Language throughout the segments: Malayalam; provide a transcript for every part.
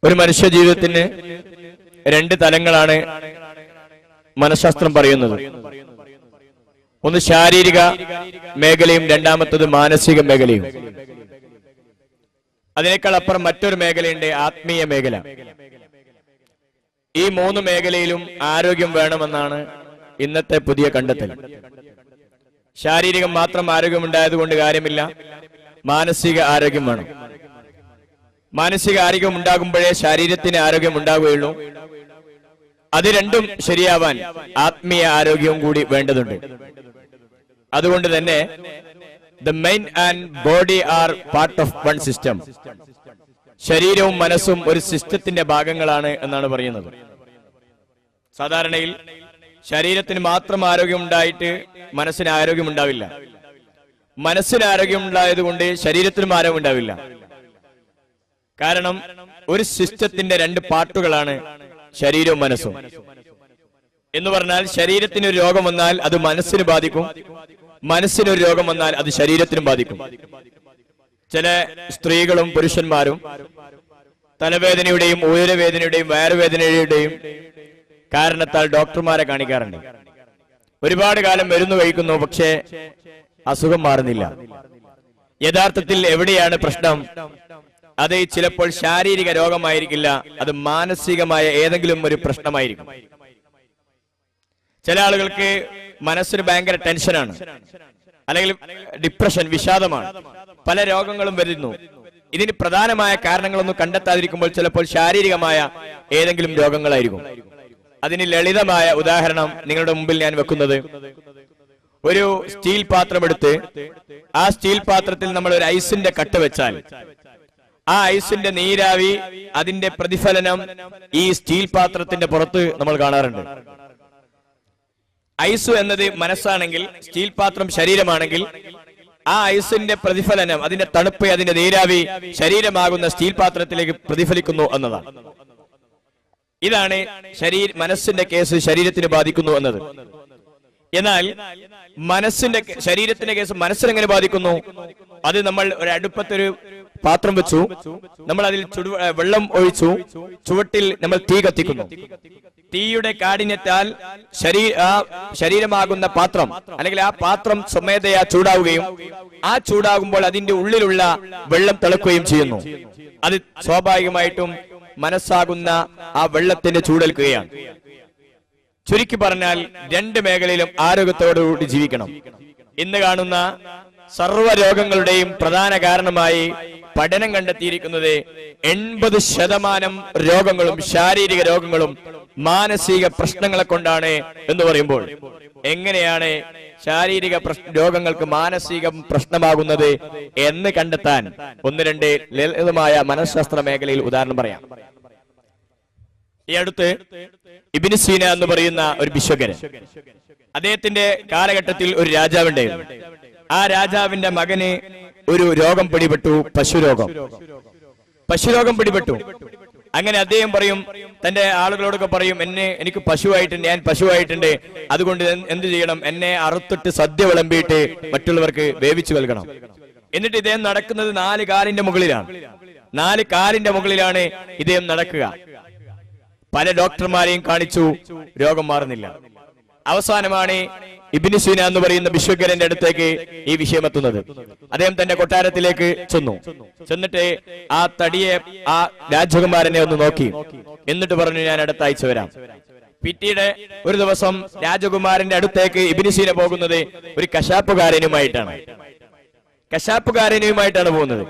ഒരു മനുഷ്യ ജീവിതത്തിന് രണ്ട് തലങ്ങളാണ് മനഃശാസ്ത്രം പറയുന്നത്. ഒന്ന് ശാരീരിക മേഖലയും രണ്ടാമത്തത് മാനസിക മേഖലയും. അതിനേക്കാൾ അപ്പുറം മറ്റൊരു മേഖലയുണ്ട്, ആത്മീയ മേഖല. ഈ മൂന്ന് മേഖലയിലും ആരോഗ്യം വേണമെന്നാണ് ഇന്നത്തെ പുതിയ കണ്ടെത്തൽ. ശാരീരികം മാത്രം ആരോഗ്യമുണ്ടായതുകൊണ്ട് കാര്യമില്ല, മാനസിക ആരോഗ്യം വേണം. മാനസിക ആരോഗ്യം ഉണ്ടാകുമ്പോഴേ ശരീരത്തിന് ആരോഗ്യം ഉണ്ടാവുകയുള്ളൂ. അത് രണ്ടും ശരിയാവാൻ ആത്മീയ ആരോഗ്യവും കൂടി വേണ്ടതുണ്ട്. അതുകൊണ്ട് തന്നെ the mind and body are part of one system. ശരീരവും മനസ്സും ഒരു സിസ്റ്റത്തിന്റെ ഭാഗങ്ങളാണ് എന്നാണ് പറയുന്നത്. സാധാരണയിൽ ശരീരത്തിന് മാത്രം ആരോഗ്യം ഉണ്ടായിട്ട് മനസ്സിന് ആരോഗ്യം ഉണ്ടാവില്ല. മനസ്സിന് ആരോഗ്യം ഉണ്ടായതുകൊണ്ട് ശരീരത്തിനും ആരോഗ്യം ഉണ്ടാവില്ല. കാരണം ഒരു സിസ്റ്റത്തിന്റെ രണ്ട് പാർട്ടുകളാണ് ശരീരവും മനസ്സും. എന്ന് പറഞ്ഞാൽ ശരീരത്തിന് ഒരു രോഗം വന്നാൽ അത് മനസ്സിന് ബാധിക്കും, മനസ്സിനൊരു രോഗം വന്നാൽ അത് ശരീരത്തിനും ബാധിക്കും. ചില സ്ത്രീകളും പുരുഷന്മാരും തലവേദനയുടെയും ഉയരവേദനയുടെയും വയറുവേദനയുടെയും കാരണത്താൽ ഡോക്ടർമാരെ കാണിക്കാറുണ്ട്. ഒരുപാട് കാലം മരുന്ന് കഴിക്കുന്നു, പക്ഷേ അസുഖം മാറുന്നില്ല. യഥാർത്ഥത്തിൽ എവിടെയാണ് പ്രശ്നം? അത് ചിലപ്പോൾ ശാരീരിക രോഗമായിരിക്കില്ല, അത് മാനസികമായ ഏതെങ്കിലും ഒരു പ്രശ്നമായിരിക്കും. ചില ആളുകൾക്ക് മനസ്സിന് ഭയങ്കര ടെൻഷനാണ്, അല്ലെങ്കിൽ ഡിപ്രഷൻ, വിഷാദമാണ്. പല രോഗങ്ങളും വരുന്നു. ഇതിന് പ്രധാനമായ കാരണങ്ങളൊന്നും കണ്ടെത്താതിരിക്കുമ്പോൾ ചിലപ്പോൾ ശാരീരികമായ ഏതെങ്കിലും രോഗങ്ങളായിരിക്കും. അതിന് ലളിതമായ ഉദാഹരണം നിങ്ങളുടെ മുമ്പിൽ ഞാൻ വെക്കുന്നത്, ഒരു സ്റ്റീൽ പാത്രം എടുത്ത് ആ സ്റ്റീൽ പാത്രത്തിൽ നമ്മൾ ഒരു ഐസിന്റെ കട്ട് വെച്ചാൽ ആ ഐസിന്റെ നീരാവി, അതിന്റെ പ്രതിഫലനം ഈ സ്റ്റീൽ പാത്രത്തിന്റെ പുറത്ത് നമ്മൾ കാണാറുണ്ട്. ഐസ് എന്നത് മനസ്സാണെങ്കിൽ, സ്റ്റീൽ പാത്രം ശരീരമാണെങ്കിൽ, ആ ഐസിന്റെ പ്രതിഫലനം, അതിന്റെ തണുപ്പ്, അതിന്റെ നീരാവി ശരീരമാകുന്ന സ്റ്റീൽ പാത്രത്തിലേക്ക് പ്രതിഫലിക്കുന്നു എന്നതാണ്. ഇതാണ് മനസ്സിന്റെ കേസ് ശരീരത്തിന് ബാധിക്കുന്നു എന്നത്. എന്നാൽ ശരീരത്തിന്റെ കേസ് മനസ്സിനെങ്ങനെ ബാധിക്കുന്നു? അത് നമ്മൾ ഒരു അടുപ്പത്തൊരു പാത്രം വെച്ചു, നമ്മൾ അതിൽ വെള്ളം ഒഴിച്ചു, ചുവട്ടിൽ നമ്മൾ തീ കത്തിക്കുന്നു. തീയുടെ കാഠിന്യത്താൽ ശരീരമാകുന്ന പാത്രം, അല്ലെങ്കിൽ ആ പാത്രം സ്വമേധയാ ചൂടാവുകയും ആ ചൂടാകുമ്പോൾ അതിന്റെ ഉള്ളിലുള്ള വെള്ളം തിളക്കുകയും ചെയ്യുന്നു. അത് സ്വാഭാവികമായിട്ടും മനസ്സാകുന്ന ആ വെള്ളത്തിന്റെ ചൂടേൽക്കുകയാണ്. ചുരുക്കി പറഞ്ഞാൽ രണ്ട് മേഖലയിലും ആരോഗ്യത്തോടുകൂടി ജീവിക്കണം. ഇന്ന് കാണുന്ന സർവ്വ രോഗങ്ങളുടെയും പ്രധാന കാരണമായി പഠനം കണ്ടെത്തിയിരിക്കുന്നത് 80% രോഗങ്ങളും ശാരീരിക രോഗങ്ങളും മാനസിക പ്രശ്നങ്ങളെ കൊണ്ടാണ് എന്ന് പറയുമ്പോൾ, എങ്ങനെയാണ് ശാരീരിക രോഗങ്ങൾക്ക് മാനസിക പ്രശ്നമാകുന്നത് എന്ന് കണ്ടെത്താൻ ഒന്ന് രണ്ട് ലളിതമായ മനഃശാസ്ത്ര മേഖലയിൽ ഉദാഹരണം പറയാം. ഈ അടുത്ത് ഇബ്നു സീന എന്ന് പറയുന്ന ഒരു ഭിഷഗ്വരൻ, അദ്ദേഹത്തിന്റെ കാലഘട്ടത്തിൽ ഒരു രാജാവുണ്ടായിരുന്നു. ആ രാജാവിന്റെ മകന് ഒരു രോഗം പിടിപെട്ടു, പശുരോഗം പിടിപെട്ടു. അങ്ങനെ അദ്ദേഹം പറയും, തന്റെ ആളുകളോടൊക്കെ പറയും, എനിക്ക് പശുവായിട്ടുണ്ട്, ഞാൻ പശുവായിട്ടുണ്ട്, അതുകൊണ്ട് എന്ത് ചെയ്യണം, എന്നെ അറുത്തിട്ട് സദ്യ വിളമ്പിയിട്ട് മറ്റുള്ളവർക്ക് വേവിച്ചു നൽകണം. എന്നിട്ട് ഇദ്ദേഹം നടക്കുന്നത് 4 കാലിന്റെ മുകളിലാണ്. 4 കാലിന്റെ മുകളിലാണ് ഇദ്ദേഹം നടക്കുക. പല ഡോക്ടർമാരെയും കാണിച്ചു, രോഗം മാറുന്നില്ല. അവസാനമാണ് ഇബ്നു സീന എന്ന് പറയുന്ന ഭിഷഗ്വരന്റെ അടുത്തേക്ക് ഈ വിഷയം എത്തുന്നത്. അദ്ദേഹം തന്റെ കൊട്ടാരത്തിലേക്ക് ചെന്നിട്ട് ആ തടിയെ, ആ രാജകുമാരനെ ഒന്ന് നോക്കി, എന്നിട്ട് പറഞ്ഞു, ഞാൻ അടുത്ത ആഴ്ച വരാം. പിറ്റീട് ഒരു ദിവസം രാജകുമാരന്റെ അടുത്തേക്ക് ഇബ്നു സീന പോകുന്നത് ഒരു കശാപ്പുകാരനുമായിട്ടാണ് പോകുന്നത്.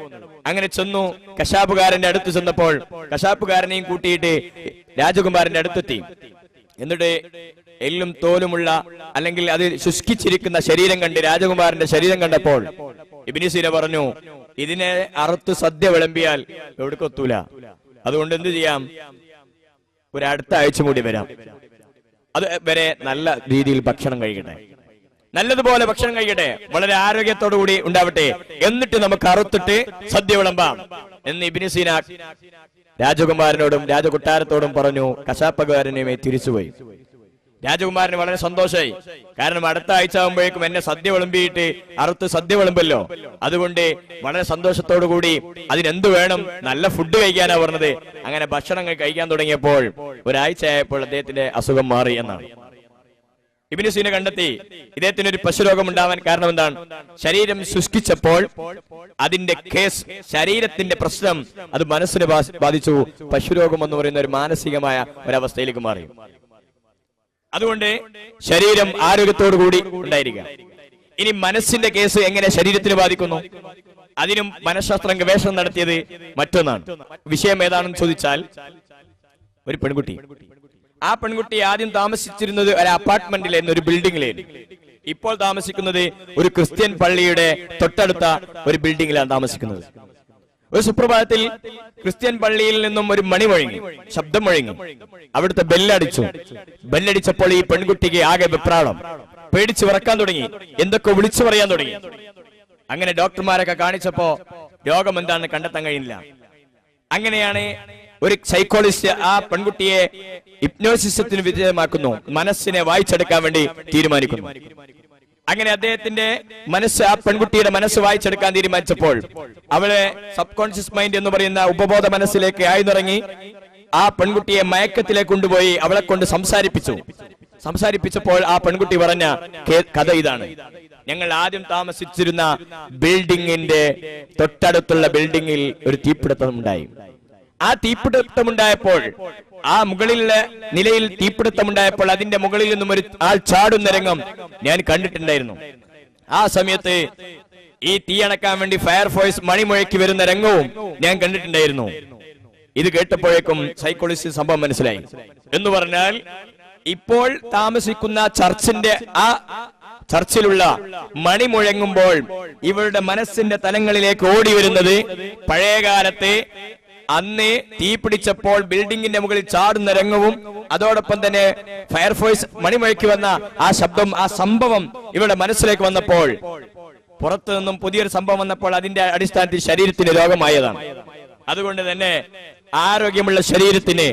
അങ്ങനെ ചെന്നു, കശാപ്പുകാരന്റെ അടുത്ത് ചെന്നപ്പോൾ കശാപ്പുകാരനെയും കൂട്ടിയിട്ട് രാജകുമാരന്റെ അടുത്തെത്തി. എന്നിട്ട് എല്ലും തോലുമുള്ള, അല്ലെങ്കിൽ അത് ശുഷ്കിച്ചിരിക്കുന്ന ശരീരം കണ്ട്, രാജകുമാരന്റെ ശരീരം കണ്ടപ്പോൾ ഇബ്നു സീന പറഞ്ഞു, ഇതിനെ അറുത്ത് സദ്യ വിളമ്പിയാൽ എവിടേക്കൊത്തൂല, അതുകൊണ്ട് എന്ത് ചെയ്യാം, ഒരു അടുത്ത ആഴ്ച കൂടി വരാം, അത് വരെ നല്ല രീതിയിൽ ഭക്ഷണം കഴിക്കട്ടെ, നല്ലതുപോലെ ഭക്ഷണം കഴിക്കട്ടെ, വളരെ ആരോഗ്യത്തോടു കൂടി ഉണ്ടാവട്ടെ, എന്നിട്ട് നമുക്ക് അറുത്തിട്ട് സദ്യ വിളമ്പാം എന്ന് ഇബ്നു സീന രാജകുമാരനോടും രാജകൊട്ടാരത്തോടും പറഞ്ഞു. കശാപ്പുകാരനുമായി തിരിച്ചുപോയി. രാജകുമാരന് വളരെ സന്തോഷമായി. കാരണം അടുത്ത ആഴ്ച ആകുമ്പോഴേക്കും എന്നെ സദ്യ വിളമ്പിയിട്ട് അറുത്ത് സദ്യ വിളമ്പല്ലോ. അതുകൊണ്ട് വളരെ സന്തോഷത്തോടു കൂടി അതിനെന്ത് വേണം, നല്ല ഫുഡ് കഴിക്കാനാ പറഞ്ഞത്. അങ്ങനെ ഭക്ഷണങ്ങൾ കഴിക്കാൻ തുടങ്ങിയപ്പോൾ ഒരാഴ്ച ആയപ്പോൾ അദ്ദേഹത്തിന്റെ അസുഖം മാറി എന്നാണ്. ഇബ്നു സീന കണ്ടെത്തി ഇദ്ദേഹത്തിന് ഒരു പശുരോഗം ഉണ്ടാവാൻ കാരണം എന്താണ്? ശരീരം ശുഷ്കിച്ചപ്പോൾ അതിന്റെ കേസ്, ശരീരത്തിന്റെ പ്രശ്നം അത് മനസ്സിനെ ബാധിച്ചു. പശുരോഗം എന്ന് പറയുന്ന ഒരു മാനസികമായ ഒരവസ്ഥയിലേക്ക് മാറി. അതുകൊണ്ട് ശരീരം ആരോഗ്യത്തോടു കൂടി ഉണ്ടായിരിക്കുക. ഇനി മനസ്സിന്റെ കേസ് എങ്ങനെ ശരീരത്തിന് ബാധിക്കുന്നു? അതിനും മനഃശാസ്ത്രം ഗവേഷണം നടത്തിയത് മറ്റൊന്നാണ്. വിഷയം ഏതാണെന്ന് ചോദിച്ചാൽ, ഒരു പെൺകുട്ടി, ആ പെൺകുട്ടി ആദ്യം താമസിച്ചിരുന്നത് ഒരു അപ്പാർട്ട്മെന്റിലായിരുന്നു, ഒരു ബിൽഡിംഗിലായിരുന്നു. ഇപ്പോൾ താമസിക്കുന്നത് ഒരു ക്രിസ്ത്യൻ പള്ളിയുടെ തൊട്ടടുത്ത ഒരു ബിൽഡിംഗിലാണ് താമസിക്കുന്നത്. ഒരു സുപ്രഭാതത്തിൽ ക്രിസ്ത്യൻ പള്ളിയിൽ നിന്നും ഒരു മണി മുഴങ്ങി, ശബ്ദം മുഴങ്ങി. അവിടുത്തെ ബെല്ലടിച്ചു. ബെല്ലടിച്ചപ്പോൾ ഈ പെൺകുട്ടിക്ക് ആകെ വെപ്രാളം, പേടിച്ച് വിറക്കാൻ തുടങ്ങി, എന്തൊക്കെ വിളിച്ചു പറയാൻ തുടങ്ങി. അങ്ങനെ ഡോക്ടർമാരൊക്കെ കാണിച്ചപ്പോ രോഗം എന്താണെന്ന് കണ്ടെത്താൻ കഴിയില്ല. അങ്ങനെയാണ് ഒരു സൈക്കോളജിസ്റ്റ് ആ പെൺകുട്ടിയെ ഹിപ്നോസിസത്തിന് വിധേയമാക്കുന്നു, മനസ്സിനെ വായിച്ചെടുക്കാൻ വേണ്ടി തീരുമാനിക്കുന്നു. അങ്ങനെ അദ്ദേഹത്തിന്റെ മനസ്സ്, ആ പെൺകുട്ടിയുടെ മനസ്സ് വായിച്ചെടുക്കാൻ തീരുമാനിച്ചപ്പോൾ അവളെ സബ് കോൺഷ്യസ് മൈൻഡ് എന്ന് പറയുന്ന ഉപബോധ മനസ്സിലേക്ക് ആഴ്ന്നിറങ്ങി ആ പെൺകുട്ടിയെ മയക്കത്തിലേക്ക് കൊണ്ടുപോയി അവളെ കൊണ്ട് സംസാരിപ്പിച്ചപ്പോൾ ആ പെൺകുട്ടി പറഞ്ഞ കഥ ഇതാണ്: ഞങ്ങൾ ആദ്യം താമസിച്ചിരുന്ന ബിൽഡിങ്ങിന്റെ തൊട്ടടുത്തുള്ള ബിൽഡിങ്ങിൽ ഒരു തീപിടുത്തം ഉണ്ടായി. ആ തീപിടുത്തമുണ്ടായപ്പോൾ, ആ മുകളിലെ നിലയിൽ തീപിടുത്തമുണ്ടായപ്പോൾ അതിന്റെ മുകളിൽ നിന്നും ഒരു ആൾ ചാടുന്ന രംഗം ഞാൻ കണ്ടിട്ടുണ്ടായിരുന്നു. ആ സമയത്ത് ഈ തീ അണക്കാൻ വേണ്ടി ഫയർഫോഴ്സ് മണിമുഴക്കി വരുന്ന രംഗവും ഞാൻ കണ്ടിട്ടുണ്ടായിരുന്നു. ഇത് കേട്ടപ്പോഴേക്കും സൈക്കോളജിസ്റ്റ് സംഭവം മനസ്സിലായി. എന്ന് പറഞ്ഞാൽ ഇപ്പോൾ താമസിക്കുന്ന ചർച്ചിലുള്ള മണി മുഴങ്ങുമ്പോൾ ഇവരുടെ മനസ്സിന്റെ തലങ്ങളിലേക്ക് ഓടി വരുന്നത് പഴയകാലത്തെ അന്ന് തീ പിടിച്ചപ്പോൾ ബിൽഡിങ്ങിന്റെ മുകളിൽ ചാടുന്ന രംഗവും അതോടൊപ്പം തന്നെ ഫയർഫോഴ്സ് മണിമുഴക്കി വന്ന ആ ശബ്ദം, ആ സംഭവം ഇവരുടെ മനസ്സിലേക്ക് വന്നപ്പോൾ, പുറത്തു നിന്നും പുതിയൊരു സംഭവം വന്നപ്പോൾ അതിന്റെ അടിസ്ഥാനത്തിൽ ശരീരത്തിന് രോഗമായതാണ്. അതുകൊണ്ട് തന്നെ ആരോഗ്യമുള്ള ശരീരത്തിന്